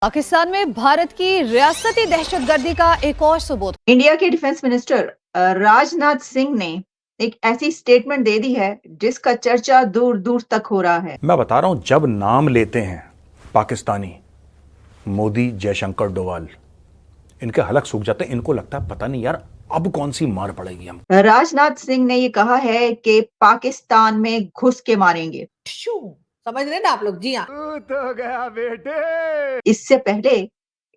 पाकिस्तान में भारत की रियासती दहशतगर्दी का एक और सबूत। इंडिया के डिफेंस मिनिस्टर राजनाथ सिंह ने एक ऐसी स्टेटमेंट दे दी है जिसका चर्चा दूर दूर तक हो रहा है। मैं बता रहा हूं, जब नाम लेते हैं पाकिस्तानी, मोदी, जयशंकर, डोवाल, इनके हलक सूख जाते हैं। इनको लगता है पता नहीं यार अब कौन सी मार पड़ेगी हम। राजनाथ सिंह ने ये कहा है कि पाकिस्तान में घुस के मारेंगे। समझ रहे ना आप लोग? जी हाँ, तो गया बेटे। इससे पहले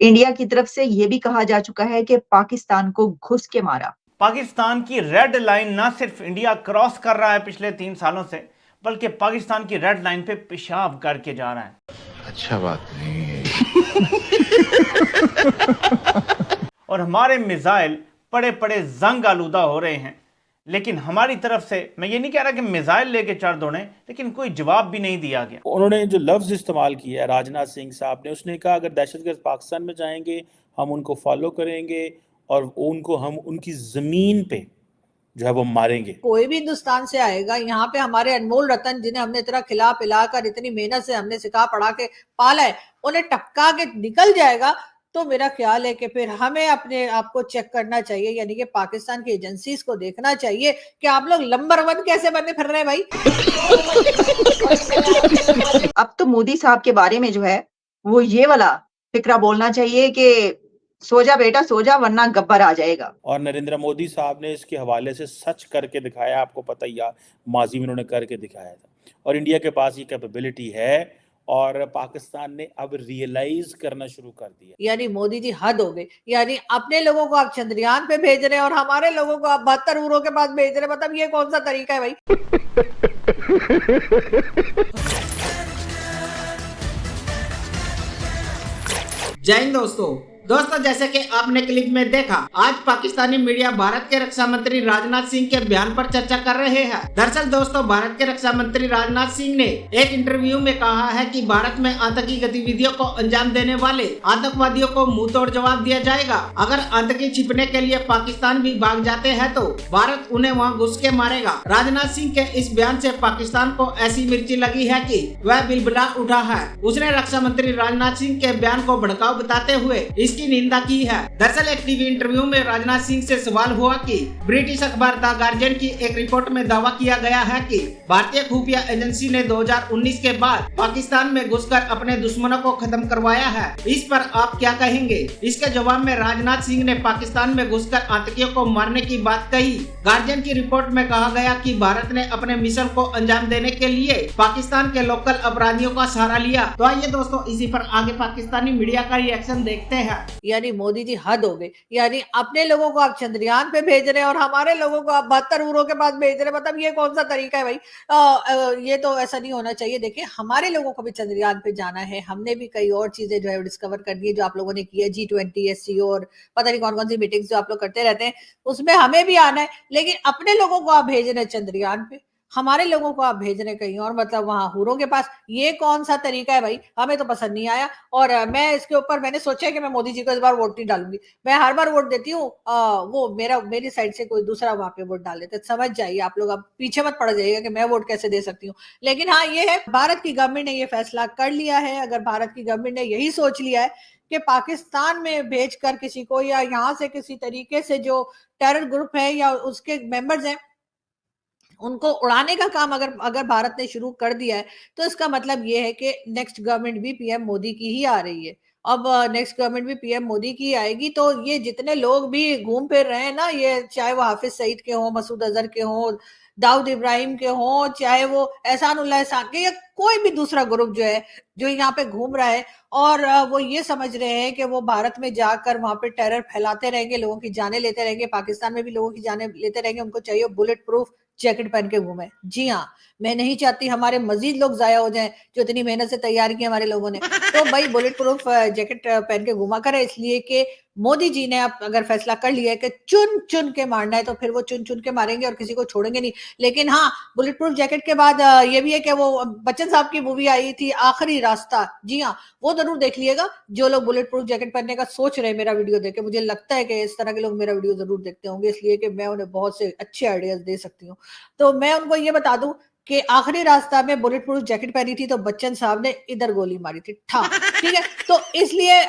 इंडिया की तरफ से यह भी कहा जा चुका है कि पाकिस्तान को घुस के मारा। पाकिस्तान की रेड लाइन ना सिर्फ इंडिया क्रॉस कर रहा है पिछले 3 सालों से, बल्कि पाकिस्तान की रेड लाइन पे पेशाब करके जा रहा है। अच्छा बात नहीं है। और हमारे मिसाइल पड़े पड़े जंग आलूदा हो रहे हैं, लेकिन हमारी तरफ से, मैं ये नहीं कह रहा कि मिसाइल लेके चढ़ दौड़े, लेकिन कोई जवाब भी नहीं दिया गया। उन्होंने जो लफ्ज़ इस्तेमाल किया है राजनाथ सिंह साहब ने, उसने कहा अगर दहशतगर्द पाकिस्तान में जाएंगे हम उनको फॉलो करेंगे और उनको हम उनकी ज़मीन पे जो है वो मारेंगे। कोई भी हिंदुस्तान से आएगा, यहाँ पे हमारे अनमोल रतन जिन्हें हमने इतना खिला पिला कर इतनी मेहनत से हमने सिखा पढ़ा के पाला है, उन्हें टपका के निकल जाएगा तो मेरा ख्याल है कि फिर हमें अपने आप को चेक करना चाहिए, यानी कि पाकिस्तान की एजेंसीज को देखना चाहिए कि आप लोग नंबर 1 कैसे बने फिर रहे हैं भाई। अब तो मोदी साहब के बारे में जो है वो ये वाला फिक्रा बोलना चाहिए कि सो जा बेटा सो जा वरना गब्बर आ जाएगा। और नरेंद्र मोदी साहब ने इसके हवाले से सच करके दिखाया, आपको पता ही है माजी में उन्होंने करके दिखाया था। और इंडिया के पास ये कैपेबिलिटी है और पाकिस्तान ने अब रियलाइज करना शुरू कर दिया। यानी मोदी जी हद हो गई, यानी अपने लोगों को आप चंद्रयान पे भेज रहे हैं और हमारे लोगों को आप 72 उरों के पास भेज रहे हैं। मतलब ये कौन सा तरीका है भाई? जय हिंद दोस्तों, जैसे कि आपने क्लिप में देखा, आज पाकिस्तानी मीडिया भारत के रक्षा मंत्री राजनाथ सिंह के बयान पर चर्चा कर रहे हैं। दरअसल दोस्तों, भारत के रक्षा मंत्री राजनाथ सिंह ने एक इंटरव्यू में कहा है कि भारत में आतंकी गतिविधियों को अंजाम देने वाले आतंकवादियों को मुंह तोड़ जवाब दिया जाएगा। अगर आतंकी छिपने के लिए पाकिस्तान भी भाग जाते हैं तो भारत उन्हें वहाँ घुस के मारेगा। राजनाथ सिंह के इस बयान से पाकिस्तान को ऐसी मिर्ची लगी है कि वह बिलबिला उठा है। उसने रक्षा मंत्री राजनाथ सिंह के बयान को भड़काऊ बताते हुए इसकी निंदा की है। दरअसल एक टीवी इंटरव्यू में राजनाथ सिंह से सवाल हुआ कि ब्रिटिश अखबार द गार्जियन की एक रिपोर्ट में दावा किया गया है कि भारतीय खुफिया एजेंसी ने 2019 के बाद पाकिस्तान में घुसकर अपने दुश्मनों को खत्म करवाया है। इस पर आप क्या कहेंगे? इसके जवाब में राजनाथ सिंह ने पाकिस्तान में घुसकर आतंकियों को मारने की बात कही। गार्जियन की रिपोर्ट में कहा गया कि भारत ने अपने मिशन को अंजाम देने के लिए पाकिस्तान के लोकल अपराधियों का सहारा लिया। तो आइए दोस्तों, इसी पर आगे पाकिस्तानी मीडिया का रिएक्शन देखते हैं। यानी मोदी जी हद हो गई, यानी अपने लोगों को आप चंद्रयान पे भेज रहे हैं और हमारे लोगों को आप 72 उरों के पास भेज रहे हैं। मतलब ये कौन सा तरीका है भाई? ये तो ऐसा नहीं होना चाहिए। देखिए, हमारे लोगों को भी चंद्रयान पे जाना है, हमने भी कई और चीजें जो है डिस्कवर करनी है जो आप लोगों ने की है, G20, SCO और पता नहीं कौन कौन सी मीटिंग्स जो आप लोग करते रहते हैं, उसमें हमें भी आना है। लेकिन अपने लोगों को आप भेज रहे हैं चंद्रयान पे, हमारे लोगों को आप भेज रहे कहीं और, मतलब वहां हुरों के पास। ये कौन सा तरीका है भाई? हमें तो पसंद नहीं आया। और मैं इसके ऊपर मैंने सोचा है कि मैं मोदी जी को इस बार वोट नहीं डालूंगी। मैं हर बार वोट देती हूँ, वो मेरी साइड से कोई दूसरा वहां पे वोट डाल देते। समझ जाइए आप लोग, अब पीछे मत पड़ जाइएगा कि मैं वोट कैसे दे सकती हूँ। लेकिन हाँ, ये है, भारत की गवर्नमेंट ने ये फैसला कर लिया है। अगर भारत की गवर्नमेंट ने यही सोच लिया है कि पाकिस्तान में भेजकर किसी को या यहाँ से किसी तरीके से जो टेरर ग्रुप है या उसके मेंबर्स हैं उनको उड़ाने का काम अगर भारत ने शुरू कर दिया है, तो इसका मतलब ये है कि नेक्स्ट गवर्नमेंट भी पीएम मोदी की ही आ रही है। अब नेक्स्ट गवर्नमेंट भी पीएम मोदी की आएगी, तो ये जितने लोग भी घूम फिर रहे हैं ना, ये चाहे वो हाफिज सईद के हों, मसूद अजहर के हों, दाऊद इब्राहिम के हों, चाहे वो एहसानुल्लाह एहसान के, या कोई भी दूसरा ग्रुप जो है जो यहाँ पे घूम रहा है और वो ये समझ रहे हैं कि वो भारत में जाकर वहां पे टेरर फैलाते रहेंगे, लोगों की जानें लेते रहेंगे, पाकिस्तान में भी लोगों की जानें लेते रहेंगे, उनको चाहिए बुलेट प्रूफ जैकेट पहन के घूमे। जी हाँ, मैं नहीं चाहती हमारे मजीद लोग जाया हो जाएं जो इतनी मेहनत से तैयार की हमारे लोगों ने। तो भाई बुलेट प्रूफ जैकेट पहन के घुमा करे, इसलिए कि मोदी जी ने अब अगर फैसला कर लिया है कि चुन चुन के मारना है, तो फिर वो चुन चुन के मारेंगे और किसी को छोड़ेंगे नहीं। लेकिन हाँ, बुलेट प्रूफ जैकेट के बाद ये भी है कि वो बच्चन साहब की मूवी आई थी आखिरी रास्ता, जी हाँ, वो जरूर देख लिएगा। जो लोग बुलेट प्रूफ जैकेट पहनने का सोच रहे हैं मेरा वीडियो देख के, मुझे लगता है कि इस तरह के लोग मेरा वीडियो जरूर देखते होंगे, इसलिए कि मैं उन्हें बहुत से अच्छे आइडियाज दे सकती हूँ। तो मैं उनको ये बता दूं कि आखिरी रास्ता में बुलेट प्रूफ जैकेट पहनी थी तो बच्चन साहब ने इधर गोली मारी थी, ठा, ठीक है। तो इसलिए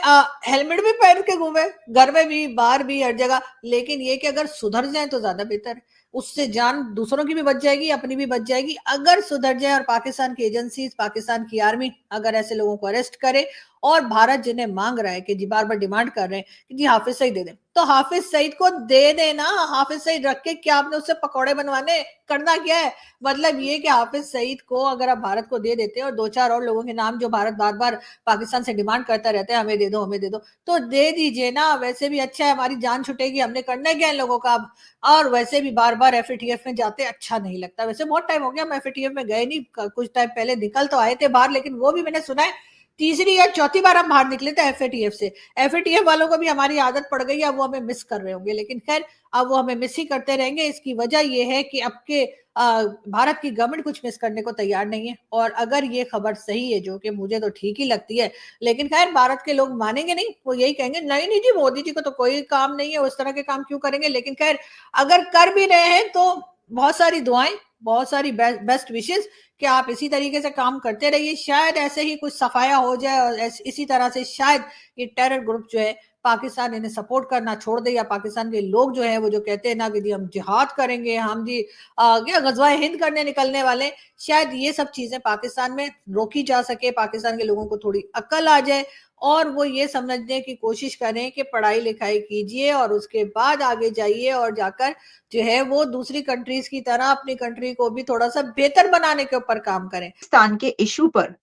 हेलमेट भी पहन के घूमे, घर में भी, बाहर भी, हर जगह। लेकिन ये कि अगर सुधर जाए तो ज्यादा बेहतर है, उससे जान दूसरों की भी बच जाएगी, अपनी भी बच जाएगी। अगर सुधर जाए और पाकिस्तान की एजेंसीज, पाकिस्तान की आर्मी अगर ऐसे लोगों को अरेस्ट करे, और भारत जिन्हें मांग रहा है कि जी बार बार डिमांड कर रहे हैं कि जी हाफिज सईद दे दें, तो हाफिज सईद को दे देना। हाफिज सईद रख के क्या आपने उससे पकौड़े बनवाने, करना क्या है? मतलब ये कि हाफिज सईद को अगर आप भारत को दे देते हैं, और 2-4 और लोगों के नाम जो भारत बार बार पाकिस्तान से डिमांड करता रहता है, हमें दे दो, हमें दे दो, तो दे दीजिए ना। वैसे भी अच्छा है, हमारी जान छुटेगी, हमने करना क्या है लोगों का अब। और वैसे भी बार बार एफएटीएफ में जाते अच्छा नहीं लगता। वैसे बहुत टाइम हो गया, हम एफएटीएफ में गए नहीं, कुछ टाइम पहले निकल तो आए थे बाहर, लेकिन वो भी मैंने सुना है तीसरी या चौथी बार हम बाहर निकले थे एफएटीएफ से। एफएटीएफ वालों को भी हमारी आदत पड़ गई है, अब वो हमें मिस कर रहे होंगे, लेकिन खैर अब वो हमें मिस ही करते रहेंगे। इसकी वजह ये है कि अब के भारत की गवर्नमेंट कुछ मिस करने को तैयार नहीं है। और अगर ये खबर सही है, जो कि मुझे तो ठीक ही लगती है, लेकिन खैर भारत के लोग मानेंगे नहीं, वो यही कहेंगे नहीं नहीं जी, मोदी जी को तो कोई काम नहीं है, उस तरह के काम क्यों करेंगे। लेकिन खैर अगर कर भी रहे हैं तो बहुत सारी दुआएं, बहुत सारी बेस्ट विशेस कि आप इसी तरीके से काम करते रहिए। शायद ऐसे ही कुछ सफाया हो जाए, और इसी तरह से शायद ये टेरर ग्रुप जो है पाकिस्तान इन्हें सपोर्ट करना छोड़ दे, या पाकिस्तान के लोग जो है वो जो कहते हैं ना कि जी हम जिहाद करेंगे, हम जी क्या गजवाए हिंद करने निकलने वाले, शायद ये सब चीजें पाकिस्तान में रोकी जा सके, पाकिस्तान के लोगों को थोड़ी अक्ल आ जाए, और वो ये समझने की कोशिश करें कि पढ़ाई लिखाई कीजिए और उसके बाद आगे जाइए, और जाकर जो है वो दूसरी कंट्रीज की तरह अपनी कंट्री को भी थोड़ा सा बेहतर बनाने के ऊपर काम करें। पाकिस्तान के इशू पर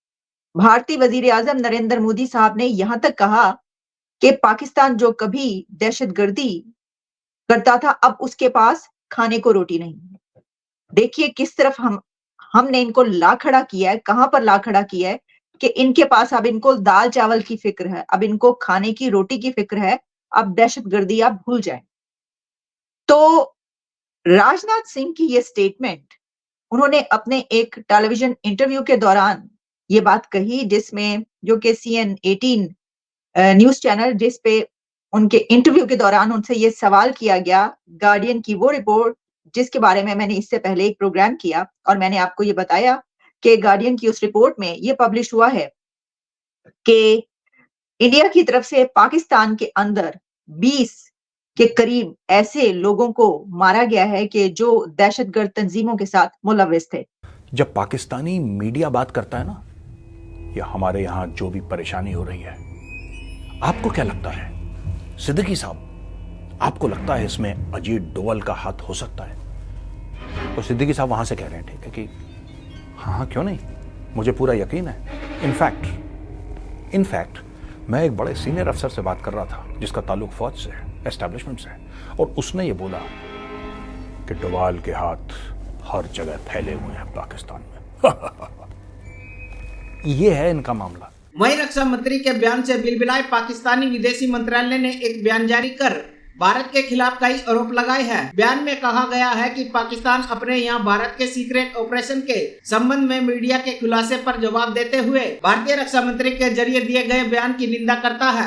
भारतीय वजीर आजम नरेंद्र मोदी साहब ने यहां तक कहा कि पाकिस्तान जो कभी दहशतगर्दी करता था, अब उसके पास खाने को रोटी नहीं है। देखिए किस तरफ हमने इनको ला खड़ा किया है, कहां पर ला खड़ा किया है कि इनके पास अब इनको दाल चावल की फिक्र है, अब इनको खाने की रोटी की फिक्र है, अब दहशतगर्दी आप भूल जाएं। तो राजनाथ सिंह की ये स्टेटमेंट उन्होंने अपने एक टेलीविजन इंटरव्यू के दौरान ये बात कही, जिसमें जो कि CN18 न्यूज चैनल, जिस पे उनके इंटरव्यू के दौरान उनसे ये सवाल किया गया, गार्डियन की वो रिपोर्ट जिसके बारे में मैंने इससे पहले एक प्रोग्राम किया, और मैंने आपको ये बताया कि गार्डियन की उस रिपोर्ट में ये पब्लिश हुआ है कि इंडिया की तरफ से पाकिस्तान के अंदर 20 के करीब ऐसे लोगों को मारा गया है कि जो दहशतगर्द तंजीमों के साथ मुलविस थे। जब पाकिस्तानी मीडिया बात करता है ना, या हमारे यहां जो भी परेशानी हो रही है, आपको क्या लगता है सिद्दीकी साहब, आपको लगता है इसमें अजीत डोवल का हाथ हो सकता है? तो सिद्दीकी साहब वहां से कह रहे हैं ठीक है कि हाँ क्यों नहीं, मुझे पूरा यकीन है। इनफैक्ट मैं एक बड़े सीनियर अफसर से बात कर रहा था जिसका ताल्लुक फौज से है, एस्टैब्लिशमेंट से है, और उसने ये बोला कि डोवाल के हाथ हर जगह फैले हुए हैं पाकिस्तान में। ये है इनका मामला। वहीं रक्षा मंत्री के बयान से बिलबिलाए पाकिस्तानी विदेशी मंत्रालय ने एक बयान जारी कर भारत के खिलाफ कई आरोप लगाए हैं। बयान में कहा गया है कि पाकिस्तान अपने यहाँ भारत के सीक्रेट ऑपरेशन के संबंध में मीडिया के खुलासे पर जवाब देते हुए भारतीय रक्षा मंत्री के जरिए दिए गए बयान की निंदा करता है।